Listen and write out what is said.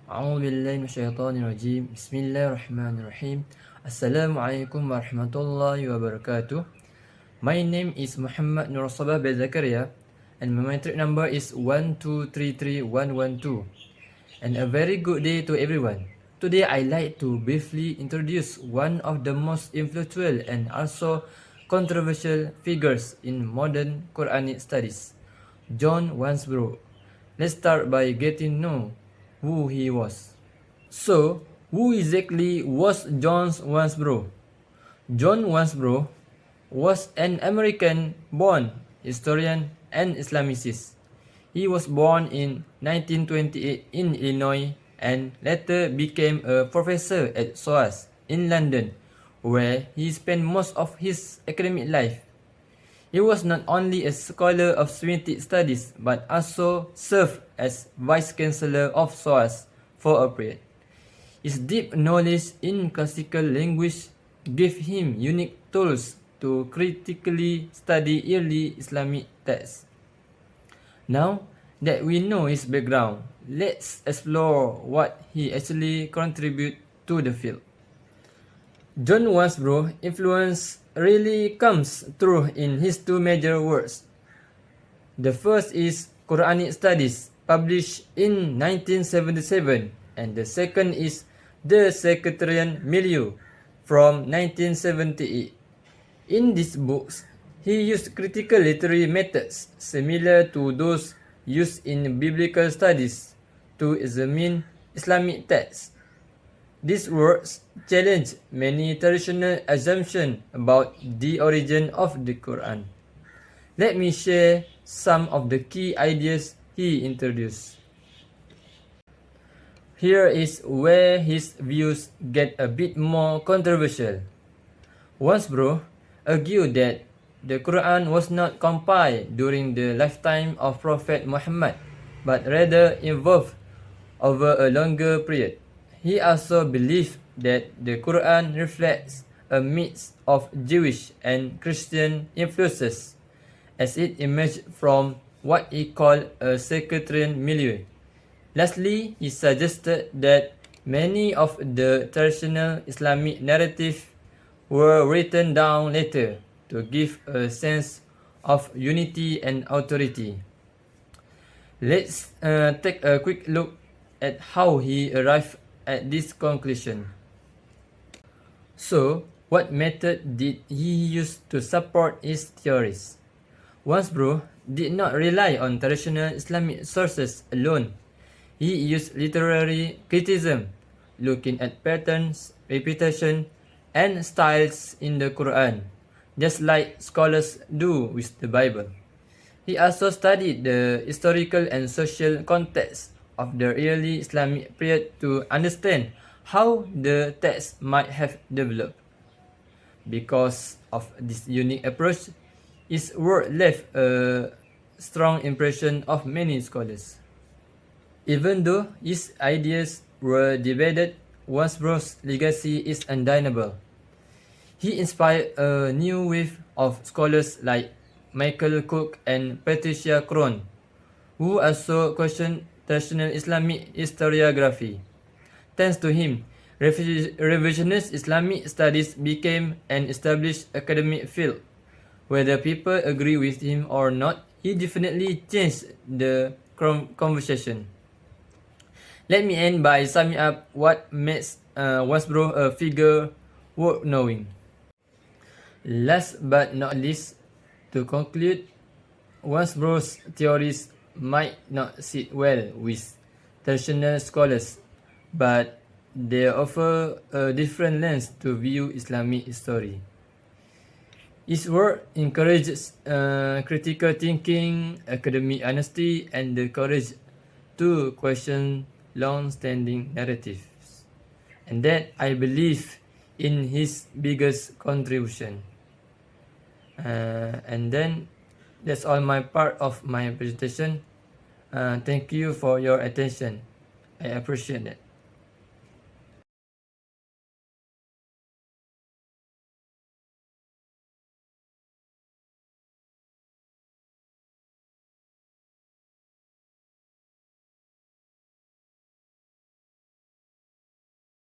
أعوذ بالله من الشيطان الرجيم بسم الله الرحمن الرحيم السلام عليكم ورحمة الله وبركاته. My name is Muhammad Nurossobah Bin Zakaria and my matric number is 1233112. And a very good day to everyone. Today I like to briefly introduce one of the most influential and also controversial figures in modern Quranic studies, John Wansbrough. Let's start by getting to know who he was. So, who exactly was John Wansbrough? John Wansbrough was an American-born historian and Islamicist. He was born in 1928 in Illinois and later became a professor at SOAS in London, where he spent most of his academic life. He was not only a scholar of Semitic studies but also served as vice chancellor of SOAS for a period. His deep knowledge in classical language gave him unique tools to critically study early Islamic texts. Now that we know his background, let's explore what he actually contributed to the field. John Wansbrough influence really comes through in his two major works. The first is Quranic Studies, published in 1977, and the second is the Sectarian Milieu from 1978. In these books, he used critical literary methods similar to those used in biblical studies to examine Islamic texts. These works challenge many traditional assumptions about the origin of the Quran. Let me share some of the key ideas he introduced. Here is where his views get a bit more controversial. Wansbrough argued that the Quran was not compiled during the lifetime of Prophet Muhammad, but rather evolved over a longer period. He also believed that the Quran reflects a mix of Jewish and Christian influences, as it emerged from what he called a sectarian milieu. Lastly, he suggested that many of the traditional Islamic narratives were written down later to give a sense of unity and authority. Let's take a quick look at how he arrived at this conclusion. So, what method did he use to support his theories? Wansbrough did not rely on traditional Islamic sources alone. He used literary criticism, looking at patterns, repetition, and styles in the Quran, just like scholars do with the Bible. He also studied the historical and social context of the early Islamic period to understand how the text might have developed. Because of this unique approach, his work left a strong impression of many scholars. Even though his ideas were debated, Wansbrough's legacy is undeniable. He inspired a new wave of scholars like Michael Cook and Patricia Crone, who also questioned traditional Islamic historiography. Thanks to him, revisionist Islamic studies became an established academic field. Whether people agree with him or not, he definitely changed the conversation. Let me end by summing up what makes Wansbrough a figure worth knowing. Last but not least, to conclude, Wansbrough's theories might not sit well with traditional scholars, but they offer a different lens to view Islamic history. His work encourages critical thinking, academic honesty, and the courage to question long-standing narratives. And that, I believe, in his biggest contribution. And then that's all my part of my presentation. Thank you for your attention. I appreciate that.